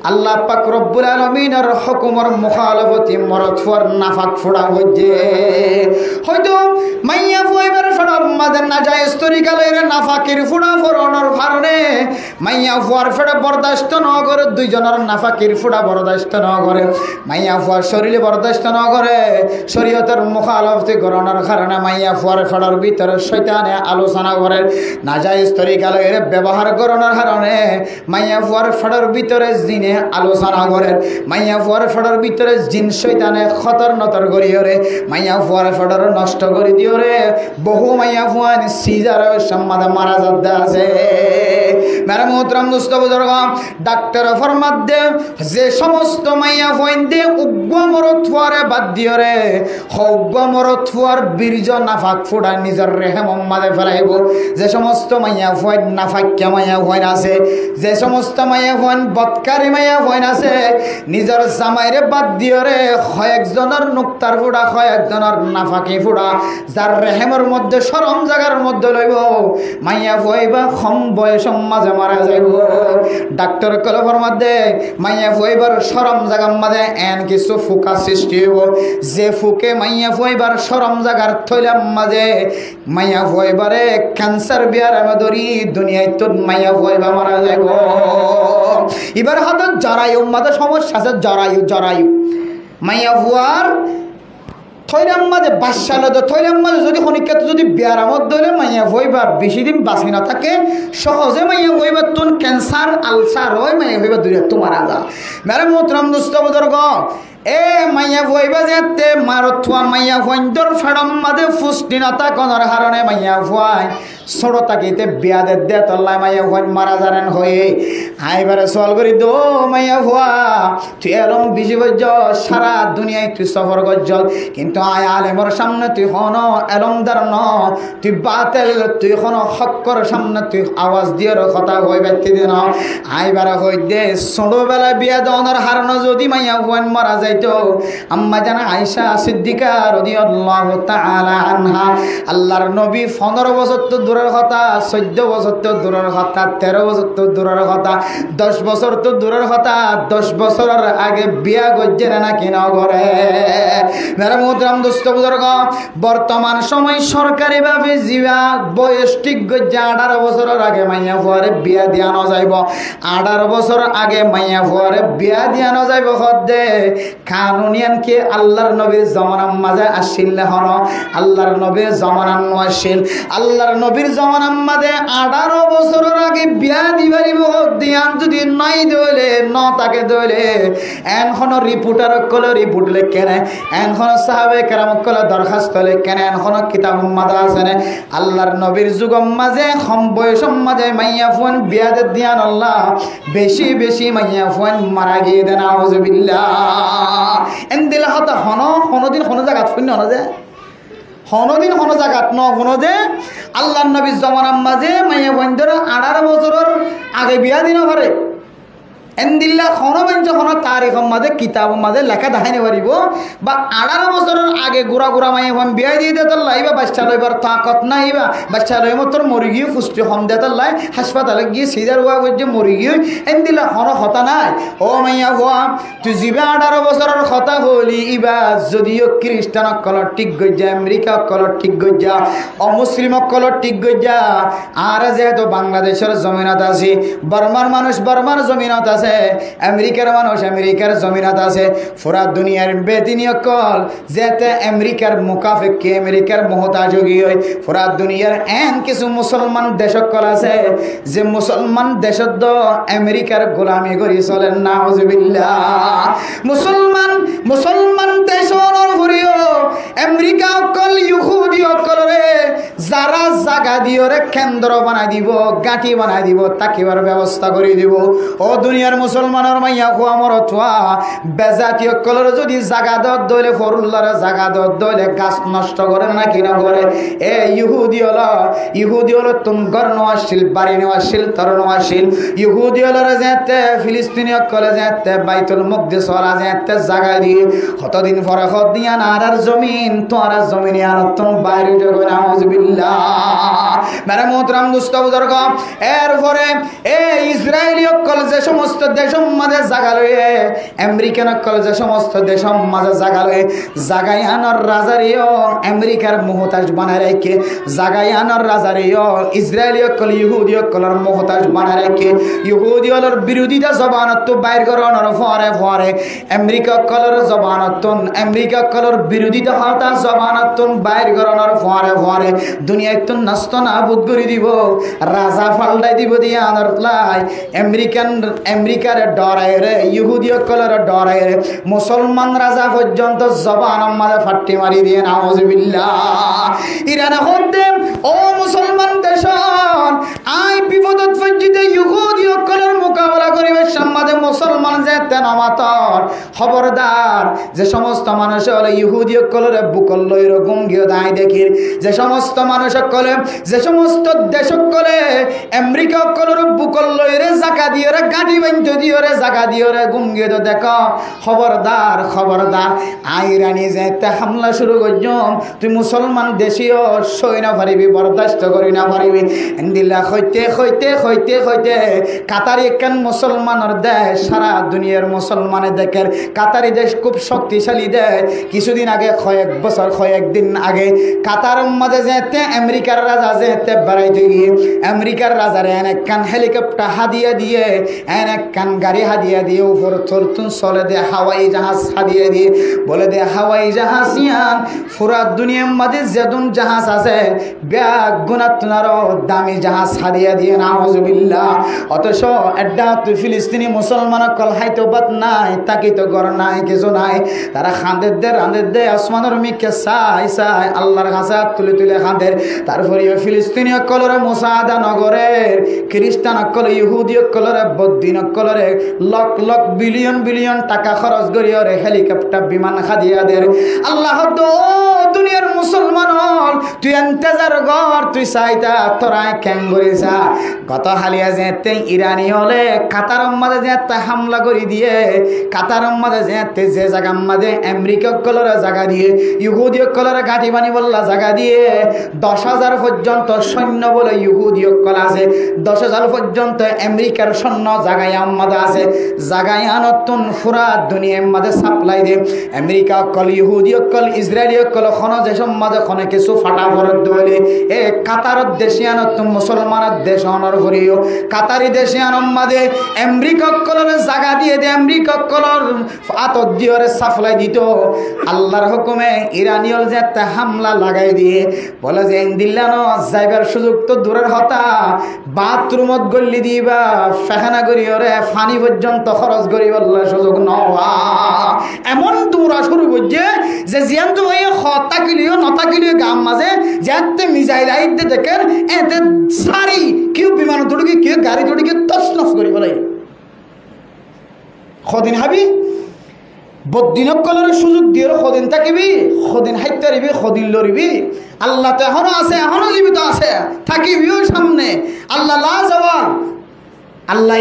Speaker 1: আল্লাহ পাক রব্বুল আলামিনের হুকুমের মুখালফতি মরত ফুয়ার নাফাক ফুড়া হইছে হয়তো মাইয়া হুয়াইবার ফেরম মাঝে নাজায়েজ তরিকালের নাফাকির ফুড়া ফরনের কারণে মাইয়া ফুয়ার ফেড়ে বরদাস্ত ন করে দুইজনের নাফাকির ফুড়া বরদাস্ত ন করে মাইয়া ফুয়ার শরীরে বরদাস্ত ন করে শরীয়তের মুখালফতি করণের কারণে মাইয়া ফুয়ার ফেড়ার ভিতরে শয়তানে আলোচনা করে নাজায়েজ তরিকালের ব্যবহার করণের কারণে মাইয়া ফুয়ার ফেড়ার ভিতরে জিনে আলোচনা করে মাইয়া ফুয়ার ফেড়ার ভিতরে জিন শয়তানে খতর নতর করি রে মাইয়া ফুয়ার ফেড়ার নষ্ট করে দিও রে বহু মাইয়া ফুয়ান সিজার সম্মাদে মারা যাতে আছে মেরা মোহতরম দোস্ত বুজুর্গ ডাক্তার ফরমাত দে যে সমস্ত মাইয়া ফুয়ান দে উগ্র মরত ফুয়ারে বাদ দিও রে উগ্র মরত ফুয়ার বীর্য নাফাক ফুড়া নিজের রেহেম মাঝে ফেলাইব যে সমস্ত মাইয়া ফুয়ান নাফাক্যা মাইয়া ফুয়ান আছে যে সমস্ত মাইয়া ফুয়ান বৎকারী মাইয়া ফুয়ান আছে নিজের জামাইরে বাদ দিও রে কয়েকজনের নুক্তার ফুড়া কয়েকজনের নাফাকি ফুড়া যার রেহেমের মধ্যে শরম জায়গার মধ্যে লইব মাইয়া ফুয়াইবা কম বয়স মাঝে মারা যাইব ডাক্তার কলে ফরমাত দে মাইয়া ফুয়াইবার শরম জায়গার মাঝে এন কিছু ফুকা সৃষ্টি হইব যে ফুকে মাইয়া ফুয়াইবার শরম জায়গার থইলাম মাঝে মাইয়া ফুয়াইবারে ক্যান্সার বিয়ার ধরি দুনিয়ায় তো মাইয়া ফুয়াইবা মারা যাইব এবার হয়তো জরায়ু মাঝে সমস্যা আছে জরায়ু মাইয়া ফুয়ার থৈরাম মাঝে বাসালে তো থৈরাম মাঝে যদি খনিকাতে যদি ব্যারামত ধরে মাইয়া হইবার বেশি দিন বাঁচি না থাকে সহজে মাইয়া হইবার তুন ক্যান্সার আলসার হয় মাইয়া হইবার দূরে তোমার আজা মেরে মোহতরম দোস্ত বুজুর্গ এ মাইয়া ফুয়াইবা যেতে মারথুয়া মাইয়া ফুয়াইন্দর ফেড়ম মাঝে পুষ্টিনতা কোনর কারণে মাইয়া ফুয়াই ছোট তাকিতে বিয়াদে দে তল্লায় মাইয়া ফুয়াই মারা জানেন হয়ে আইবারে সল করি দো মাইয়া ফুয়া তুই এলম বিজি বজ্জ সারা দুনিয়ায় তুই সফর গজ্জল কিন্তু আয় আলেমর সামনে তুই হন এলমদার ন তুই বাতেল তুই হন হক্কর সামনে তুই আওয়াজ দিয়ে কথা হয়ে ব্যক্তি দিন আইবারে হই দে ছোটবেলায় বিয়া দনের হারানো যদি মাইয়া ফুয়াই মারা যায় তো আম্মা জানা আয়েশা সিদ্দিকা রাদিয়াল্লাহু তাআলা আনহা আল্লাহর নবী 15 বছর তো দূরের কথা 14 বছর তো দূরের কথা 13 বছর তো দূরের কথা 10 বছর তো দূরের কথা 10 বছরের আগে বিয়া গজ্জে না কিনা করে মেরে মোহতরম দোস্ত বুজুর্গ বর্তমান সময় সরকারি ভাবে জিবা বয়স ঠিক গজ্জে 18 বছরের আগে মাইয়া ফুয়ারে বিয়া দিয়ানো যাইব 18 বছর আগে মাইয়া ফুয়ারে বিয়া দিয়ানো যাইব হদ্দে কানুনিয়ান কে আল্লাহর নবীর জমানার মাঝে আসিল না হন আল্লাহর নবীর জমানার আসিল আল্লাহর নবীর জমানার মাঝে 18 বছরের আগে বিয়া দিবারিব দিয়ান যদি নাই দইলে ন তাকে দইলে এনখন রিপোর্টার কলে রিপোর্ট লেখেনে এনখন সাহাবে কেরাম কলে দরখাস্ত লেখেনে এনখন কিতাব মাদা আছে আল্লাহর নবীর যুগম মাঝে কম বয়সম মাঝে মাইয়া ফুয়ান বিয়া দিয়ান আল্লাহ বেশি বেশি মাইয়া ফুয়ান মারা গিয়ে দেন আউযুবিল্লাহ এন্দিল হতা হনদিন হন জায়গাত শূন্য হন যে হনদিন হন জায়গাত ন হন যে আল্লাহর নবীর জমানার মাঝে মাইয়া বন্ধুরা 18 বছরের আগে বিয়া দিন পারে এন্দিল্লা খনবেন যখন তারিখ মাঝে কিতাব মাঝে লেখা দেখাইতে পারিব বা 18 বছরের আগে গুড়া গুড়া মাই হন বিয়া দিয়ে দিতে লাইবা বাচ্চা লইবার তাকত নাইবা বাচ্চা লই মতর মরি গিয়ে পুষ্টি হম দিতে লাই হাসপাতালে গিয়ে সিজার হওয়া হচ্ছে মরি গিয়ে এন্দিল্লা হন হতা নাই ও মাইয়া হওয়া তুই যাবে 18 বছরের কথা হলি ইবা যদিও খ্রিস্টান কলর ঠিক গজ্জা আমেরিকা কলর ঠিক গজ্জা অমুসলিম কলর ঠিক গজ্জা আর যেহেতু বাংলাদেশের জমিনত আছে বর্মার মানুষ বর্মার জমিনত আছে আমেরিকার মানুষ আমেরিকার জমিনত আছে পুরা দুনিয়ার বেদিনী অকল যেতে আমেরিকার মুকাফিককে আমেরিকার মহতাজগী হয় পুরা দুনিয়ার এন কিছু মুসলমান দেশকল আছে যে মুসলমান দেশত আমেরিকার গোলামি করি চলেন নাউজুবিল্লাহ মুসলমান দেশর ফুরিও আমেরিকা অকল ইহুদি অকলরে যারা জাগা দিওরে কেন্দ্র বানাই দিব গাঁটি বানাই দিব তাকিবার ব্যবস্থা করে দিব ও দুনিয়ার মুসলমানের মাইয়া খোয়া মরথা বেজাতি অকলর যদি জাগা দর দইলে ফরুল্লার জাগা দর দইলে গাছ নষ্ট করে না কিনা করে এ ইহুদি হলো তুম ঘর নেওয়াশীল বাড়ি নেওয়াশীল তর নেওয়াশীল ইহুদি হলরে যেতে ফিলিস্তিনি অকলে যেতে বাইতুল মুকদ্দিস ওরা যেতে জাগা দিয়ে কতদিন পরে দিয়া আর জমিন তোর জমিনে আর তুমি বাইরে যাবে নাউজুবিল্লাহ মেরে মোহতরম দোস্ত বুজুর্গ এরপরে এই ইসরায়েলি অকল যে সমস্ত দেশের মাঝে জাগা লয়ে আমেরিকান অকল যে সমস্ত দেশের মাঝে জাগা লয়ে জাগায়ানোর রাজারিও আমেরিকার মুহতাজ বানায় রেখে জাগায়ানোর রাজারিও ইসরায়েলি অকল ইহুদি অকলের মুহতাজ বানায় রেখে ইহুদি অকলের বিরোধিতা জবানত বাইর করানোর পরে আমেরিকা অকলের জবানত আমেরিকা অকলের বিরোধিতা হতা জবানত বাইর করানোর পরে দুনিয়ায় তো নষ্ট নাবুদ করে দিব রাজা ফাল্টাই দিব দিয়ে আনার লাই আমেরিকার ডরায় রে ইহুদি অকলের ডরায় রে মুসলমান রাজা পর্যন্ত জবান মাঝে ফাট্টি মারি দিয়ে নাউজুবিল্লাহ ইরান হতে ও মুসলমান দেশন আই বিপদত ফজিতে ইহুদি অকলের মোকাবেলা করিবে সামনে মুসলমান যেতে নামাতর খবরদার যে সমস্ত মানুষ হলে ইহুদি অকলের বুকল লইর গুঙ্গিও দায় দেখির যে সমস্ত মানুষ অকলে যে সমস্ত দেশ অকলে আমেরিকা অকলের বুকল লইরে জাকা দিয়ে রে গাড়ি বান্ধ দিয়ে রে জাকা দিয়ে রে গুঙ্গিয়ে তো দেখ খবরদার আইরানি যেতে হামলা শুরু করছম তুই মুসলমান দেশীয় সই না পারিবি বরদাস্ত করি না পারিবি এন্দিল্লা হইতে কাতারি একখান মুসলমানের দেশ সারা দুনিয়ার মুসলমানের দেখের কাতারি দেশ খুব শক্তিশালী দেশ কিছুদিন আগে কয়েকদিন আগে কাতার মাঝে যেতে আমেরিকার রাজা যেতে বেড়াইতে গিয়ে আমেরিকার রাজার একখান হেলিকপ্টার হাদিয়া দিয়ে একখান গাড়ি হাদিয়া দিয়ে উপর থরতুন চলে দে হাওয়াই জাহাজ হাদিয়া দিয়ে বলে দে হাওয়াই জাহাজ ইয়ান পুরা দুনিয়ার মাঝে যেদুন জাহাজ আছে ব্যাগ গুণাত্মারও দামি জাহাজ হাদিয়া দিয়ে নাউজুবিল্লাহ অথচ এড্ডা তুই ফিলিস্তিনি মুসলমান কল হাইতো বাত নাই তাকি তো গর নাই কিছু নাই তারা খাঁদের দে আসমানের মিকে চাই আল্লাহর কাছে তুলে খাঁদের তারপরে ফিলিস্তিনি কলরে মুসাদা নগরের খ্রিস্টান কল ইহুদি কলরে বদ্দিন কলরে লক বিলিয়ন টাকা খরচ করিয়া রে হেলিকপ্টার বিমান খাদিয়া দের আল্লাহ দুনিয়ার মুসলমান হল তুই এন্তেজার ঘর তুই চাইতা তোরাই ক্যাং করিছা গত হালিয়া যেতে ইরানি হলে কাতার মাঝে যেতে হামলা করি দিয়ে কাতার মাঝে যেতে যে জায়গা মাঝে আমেরিকা কলরে জায়গা দিয়ে ইহুদি কলরে ঘাটি বানি বললা জায়গা দিয়ে 10,000 পর্যন্ত সৈন্য বলে ইহুদি কল আছে 10,000 পর্যন্ত আমেরিকার সৈন্য জায়গায় আমাদের আছে জায়গায় নতুন পুরা দুনিয়ার মাঝে সাপ্লাই দে আমেরিকা কল ইহুদি কল ইসরায়েলি কল খন যেসব মাঝে খনে কিছু ফাটা ফরত দলে এ কাতার দেশিয়ান তুমি মুসলমানের দেশ অনর করিও কাতারি দেশিয়ান মাঝে আমেরিকা কলরে জায়গা দিয়ে দে আমেরিকা কলর আতত দিয়ে সাপ্লাই দিত আল্লাহর হুকুমে ইরানিয়ল যে হামলা লাগাই দিয়ে বলে যে দিল্লান যাইবার সুযোগ তো দূরের হতা বাথরুমত গল্লি দিবা ফেহানা করিও রে ফানি পর্যন্ত খরচ করি বললে সুযোগ নওয়া এমন দৌড়া শুরু করছে যে জিয়ান তো ভাই হতাকিলিও নতাকিলিও গাম মাঝে যাতে মিজাইল আইতে দেখেন এতে সারি কেউ বিমান দৌড়ি কেউ গাড়ি দৌড়ি কেউ তছনছ করি বলে কদিন হাবি বদিনক কলরের সুযোগ দিয়ে কদিন থাকিবি কদিন হাইতে পারিবি কদিন লড়িবি আল্লাহ তো এখনো আছে এখনো জীবিত আছে থাকিবিও সামনে আল্লাহ লা জওয়াল আল্লাহ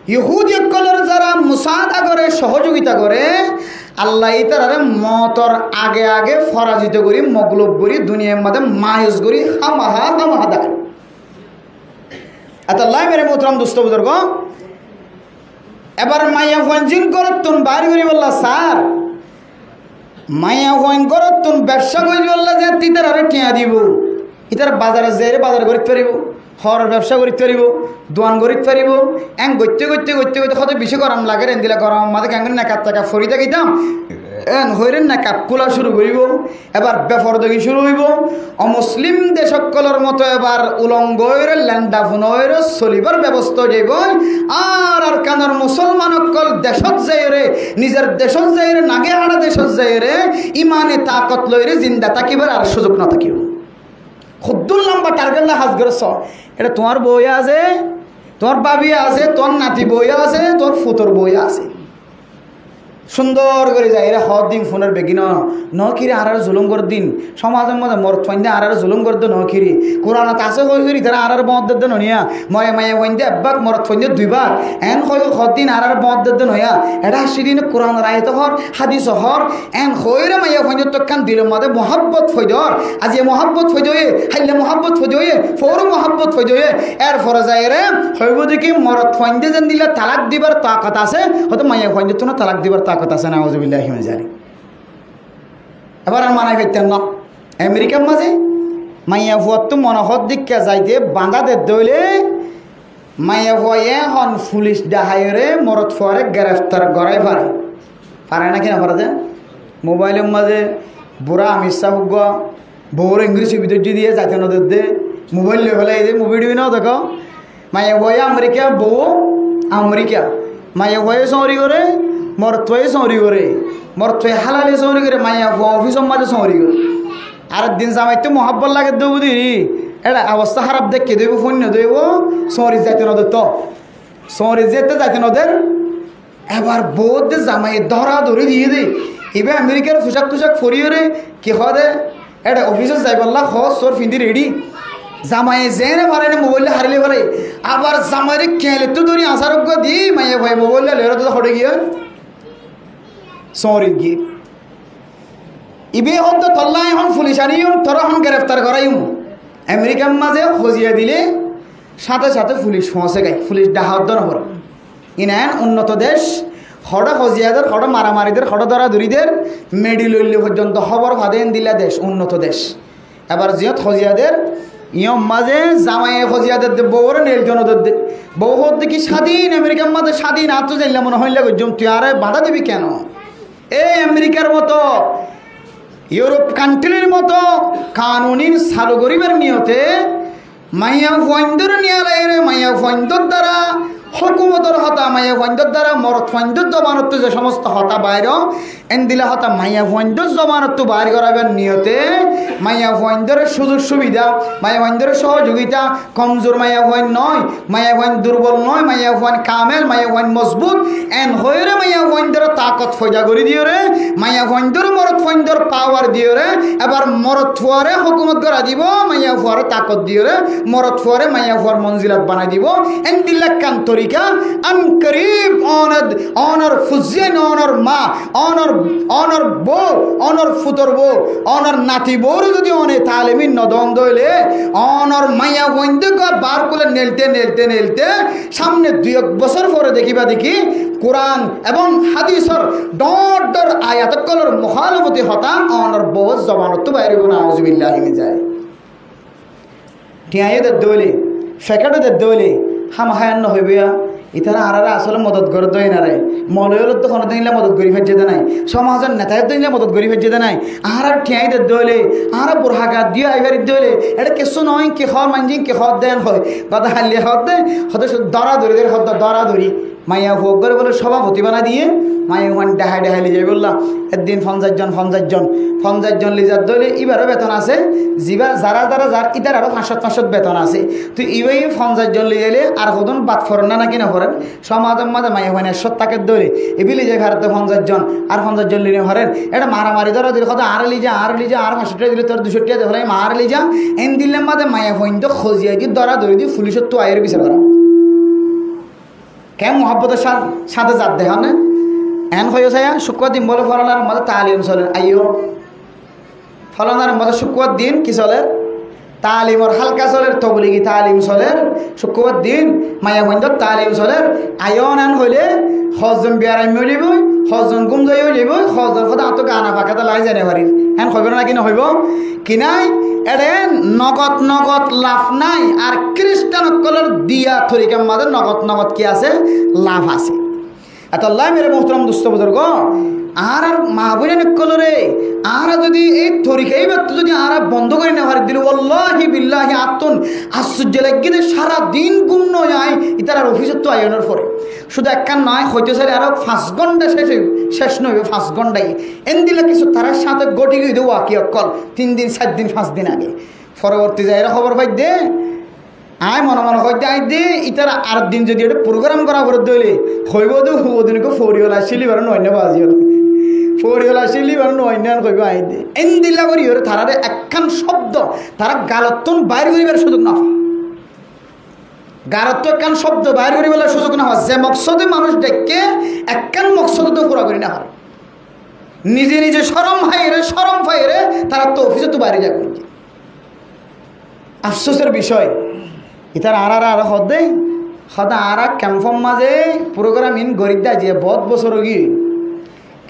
Speaker 1: ইহুদি কলর যারা মুসাদা করে সহযোগিতা করে আল্লাহ তারা মতর আগে আগে ফরাজিত করি মগলব করি দুনিয়ার মধ্যে মায়ুস করি হামাহা দেয় এত লাই মেরে মোহতরম দুস্থ বুজুর্গ এবার মাইয়া ফঞ্জিন করতুন বাড়ি করি বললা স্যার মাইয়া ফইন করতুন ব্যবসা করি বললা যে তিতার আরে টিয়া দিব ইতার বাজারে যাই বাজার করতে পারিব হর ব্যবসা করতে পারিব দোয়ান করতে পারিব এং গইতে গইতে গইতে গইতে কত বেশি গরম লাগে রেন দিলে গরম মাঝে কেন না কাপ টাকা ফরি থাকিতাম এন হইরেন না কাপ খোলা শুরু করিব এবার বেফরদগি শুরু হইব অমুসলিম দেশকলের মতো এবার উলঙ্গ হইরে ল্যান্ডা ফোন হইরে চলিবার ব্যবস্থা যাইব আর আর কানার মুসলমানকল দেশত যাইরে নিজের দেশত যাইরে নাগে হারা দেশত যাইরে ইমানে তাকত লইরে জিন্দা থাকিবার আর সুযোগ না থাকিব খুদ্দুর লম্বা টার্গেট না হাজ গেছ এটা তোমার বই আছে তোমার বাবি আছে তোর নাতি বই আছে তোর ফুতোর বই আছে সুন্দর করে যায় এরা হর দিন ফোনের বেগি ন কিরে আর জুলুম কর দিন সমাজের মধ্যে মর ফাইন্দে আর জুলুম করতে ন কিরি কোরআন আছে কই করি তারা আর মদ দে ননিয়া ময়ে মায়ে ফাইন্দে একবার মরত ফাইন্দে দুইবার এন কই হর দিন আর মদ দে নয়া এটা সেদিন কোরআন রায়ত হর হাদিস হর এন কইরে মায়ে ফাইন্দে তো কান দিলের মধ্যে মহাব্বত ফইদর আজ এ মহাব্বত ফইদয়ে হাইলে মহাব্বত ফইদয়ে ফৌর মহাব্বত ফইদয়ে এর ফরে যায় রে হইব দেখি মরত ফাইন্দে যেন দিলে তালাক দিবার তাকত আছে হয়তো মায়ে ফাইন্দে তো না তালাক দিবার তাকত আছে না আউযুবিল্লাহি মিনাশ জালিক এবার আর মানাই পাইতেন না আমেরিকার মাঝে মাইয়া ফুয়ার তো মনোহর দিককে যাইতে বাঁধা দে দইলে মাইয়া ফুয়া এখন পুলিশ ডাহাইরে মরত ফুয়ারে গ্রেফতার করাই পারে না কিনা পারে যে মোবাইলের মাঝে বুড়া আমিষা হুগ বউর ইংলিশ ভিতর দিয়ে যাইতে নদের দে মোবাইল লই ফেলাই যে মুভি ডিবি নাও দেখো মাইয়া ফুয়া আমেরিকা বউ আমেরিকা মাইয়া ফুয়া চৌরি করে মরত্বয়ে চৌরি করে মরত্বয়ে হালালে চৌরি করে মাইয়া ফুয়া অফিসের মাঝে চৌরি করে আর দিন জামাইতে মহাব্বত লাগে দেব দিদি এটা অবস্থা খারাপ দেখে দেব ফোন দেব চৌরি যাইতে নদের তো চৌরি যেতে যাইতে নদের এবার বহুত জামাই ধরা ধরে দিয়ে দে এবার আমেরিকার পোশাক টুশাক ফরিয়ে রে কি দে এটা অফিসে যাই পারলা চোর ফিন্দি রেডি জামাই জেনে পারে না মোবাইল হারিলে পারে আবার জামাইরে কেলে তো ধরি আসারোগ্য দি মাইয়া ভাই মোবাইল লেরা তো হটে গিয়ে চৌরি গিয়ে ইবে হন তো তল্লা এখন পুলিশ আনিম তোর এখন গ্রেফতার করাইম আমেরিকার মাঝে খজিয়া দিলে সাথে সাথে পুলিশ ফসে গাই পুলিশ ডাহাত নহর ইনান উন্নত দেশ খড়া খজিয়াদের খড়া মারামারিদের খড়া ধরাধরিদের মেডি লইলে পর্যন্ত খবর ফাদেন দিলা দেশ উন্নত দেশ এবার জিয়ত খজিয়াদের ইয়ম মাঝে জামাইয়ে খজিয়াদের দে বউর নেলজনদের দে বউ হতে কি স্বাধীন আমেরিকার মাঝে স্বাধীন আর তো যাইলে মনে হইলে গজম তুই আরে বাধা দিবি কেন এই আমেরিকার মতো ইউরোপ কান্ট্রির মতো কানুনির চালু গরিবের নিয়তে মাইয়া ফন্দর নিয়ালে মাইয়া ফন্দর দ্বারা হুকুমতর হতা মাইয়া ফন্দর দ্বারা মরত ফন্দর জমানত যে সমস্ত হতা বাইর এন দিলে হতা মাইয়া ফন্দর জমানত বাইর করাবেন নিয়তে মাইয়া ফন্দরের সুযোগ সুবিধা মাইয়া ফন্দরের সহযোগিতা কমজোর মাইয়া ফন নয় মাইয়া ফন দুর্বল নয় মাইয়া ফন কামেল মাইয়া ফন মজবুত এন হয়ে মাইয়া ফন্দর তাকত ফয়দা করে দিও রে মাইয়া ফন্দর মরত ফন্দর পাওয়ার দিও রে এবার মরত ফুয়ারে হুকুমত করা দিব মাইয়া ফুয়ারে তাকত দিও রে মরত ফুয়ারে মাইয়া ফুয়ার মঞ্জিলাত বানাই দিব এন দিল্লা কান্তরিকা আন করিব অনর ফুজিয়ান অনর মা অনর বউ অনর ফুতর বউ অনর নাতি বউর যদি অনে তালিমিন নদন দইলে অনর মাইয়া বন্ধু বার করে নেলতে সামনে 2 বছর পরে দেখিবা দেখি কোরআন এবং হাদিসর ডর আয়াত কলর মুখালফতি হতা অনর বউ জবানত বাইরে গুনা আউযুবিল্লাহি মিন যায় টিয়াইদের দইলে ফেকাডদের দইলে হাম হায়ান্ন হইবিয়া ইতারা আরারা আসলে মদত করে দই না রে মলয়লত তো কোনোদিন মদত করি ফেলছে নাই সমাজের নেতায় দিন মদত করি ফেলছে নাই আর ঠিয়াইদের দইলে আর বুড়হাঘাত দিয়ে আইবারির দইলে এটা কিছু নয় কি হর মানজি কি হর দেন হয় বাদা হালিয়ে হর দে হতে দরাদরিদের হদ দরাদরি মাইয়া ভোগ করে বলে সভাপতি বানা দিয়ে মাইয়া ওয়ান ডাহাই লিজাই বললাম একদিন 50 জন লিজার দইলে এবারও বেতন আছে যারা যার ইতার আরও 500 বেতন আছে তুই ইবাই 50 জন লিজাইলে আর কদন বাদ ফরেন না কিনা ফরেন সমাজের মাঝে মাইয়া ওয়ান 100 টাকার দইলে এবি লিজাই ভারতে 50 জন আর 50 জন লিনে হরেন এটা মারামারি ধরা দিলে কথা আর লিজা আর 500 টাকা দিলে তোর 200 টাকা ধরে মার লিজা এন দিলের মাঝে মাইয়া ওয়ান তো খোঁজিয়া দি দরা ধরে দি পুলিশের তো আয়ের বিচার করা কেন মহব্বতের সাথে জাত দেখা না এন হয়ে যায় শুক্র দিন বলে ফলানার মধ্যে তালিম চলে আইও ফলানার মধ্যে শুক্র দিন কি চলে তালিমর হালকা চলের তবলিগি তালিম চলের শুক্রবার দিন মায়া বন্ধর তালিম চলের আয়ন আন হইলে হজন বিয়ারাই মিলিব হজন গুম যাই হইব হজন কথা আত গানা পাকাতে লাই জানে পারির হ্যাঁ হইব না কিনা হইব কি নাই এরে নগদ নগদ লাভ নাই আর খ্রিস্টানসকলের দিয়া তরিকার মাঝে নগদ নগদ কি আছে লাভ আছে এত আল্লাহ মেরে মোহতরম দুস্থ বুজুর্গ আর মাহবুবের কলরে আর যদি এই তরিকাই ব্যক্তি যদি আর বন্ধ করে না পারে দিল আল্লাহি বিল্লাহি আত্মন আশ্চর্য লাগিয়ে সারা দিন গুম নয় ইতার অফিসের তো আয়নের পরে শুধু একখান নয় হইতে চাই আরো 5 ঘন্টা শেষ নইবে 5 ঘন্টায় এন দিলে কিছু তার সাথে গটি গিয়ে দেবো কি অকল 3 দিন 4 দিন 5 দিন আগে পরবর্তী যায় এরা খবর পাই দে আয় মনে মনে হইতে আই দে ইতার আর দিন যদি একটা প্রোগ্রাম করা করে দিলে হইব তো ওদিনকে ফরিওলা শিলিবার নয় বাজি ফরিওলা শিলিবার নয় কইব আই দে এন দিলা করি ওর তারারে একখান শব্দ তারা গালতন বাইর করিবার সুযোগ না গারত একখান শব্দ বাইর করিবার সুযোগ না হয় যে মকসদে মানুষ দেখে একখান মকসদে তো পুরা করি না হয় নিজে নিজে শরম ফাইরে তারা তো অফিসে তো বাইরে যাবে আফসোসের বিষয় ইতার আর হদে সদা আর ক্যাম্পম মাঝে প্রোগ্রাম ইন গরিব দা যে বহুত বছর গি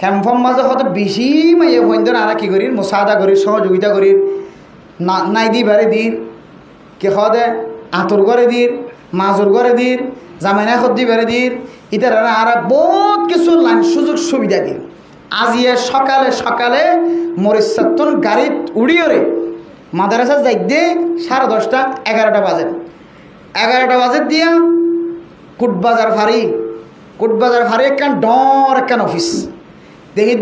Speaker 1: ক্যাম্পম মাঝে হয়তো বেশি মাইয়ে বন্ধন আর কি করি মোসাদা করি সহযোগিতা করি নাই দি বারে দির কে হদে আতর করে দির মাজুর করে দির জামাইনা খদ্দি বেড়ে দির ইতার আর বহুত কিছু লাইন সুযোগ সুবিধা দির আজিয়ে সকালে সকালে মরিচাতন গাড়িত উড়িয়ে মাদ্রাসা যাই দিয়ে 10:30 11টা বাজে 11টা বাজে দিয়া কুটবাজার ফারি একখান ডর একখান অফিস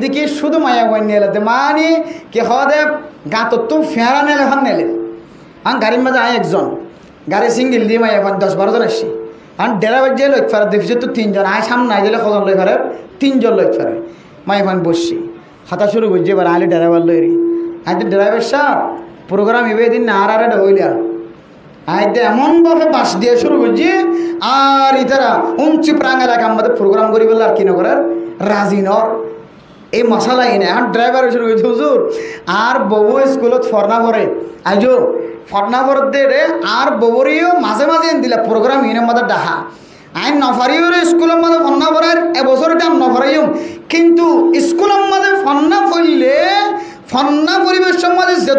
Speaker 1: দেখি শুধু মায়া বই নিয়ে এলাতে মানে কে হদে গাঁতর তো ফেঁড়া নেলে হান নেলে আন গাড়ির মাঝে আয় একজন গাড়ি সিঙ্গেল দিয়ে মায়া 10-12 জন আসছি আন ড্রাইভার যে লোক ফেরার দেখছি তো 3 জন আয় সামনে আই দিলে কজন লোক ফেরার 3 জন লোক ফেরে মায়া বসছি খাতা শুরু করছি এবার আলি ড্রাইভার লইরি আই ড্রাইভার সাহেব প্রোগ্রাম এবার দিন না আর হইলা আইতে এমনভাবে বাস দিয়ে শুরু করছি আর ইতারা উঞ্চি প্রাং এলাকা আমাদের প্রোগ্রাম করি বললে আর কি না করার রাজি নর এই মশালা এনে এখন ড্রাইভার শুরু করছি হুজুর আর বউ স্কুলত ফরনা পরে আইজো ফরনা পর দে রে আর বউরিও মাঝে মাঝে দিলা প্রোগ্রাম ইনের মধ্যে ডাহা আইন নফারিও স্কুলের মধ্যে ফন্না পড়ার এবছর এটা নফারিও কিন্তু স্কুলের মধ্যে ফন্না পড়লে ফন্না পরিবেশের মধ্যে যে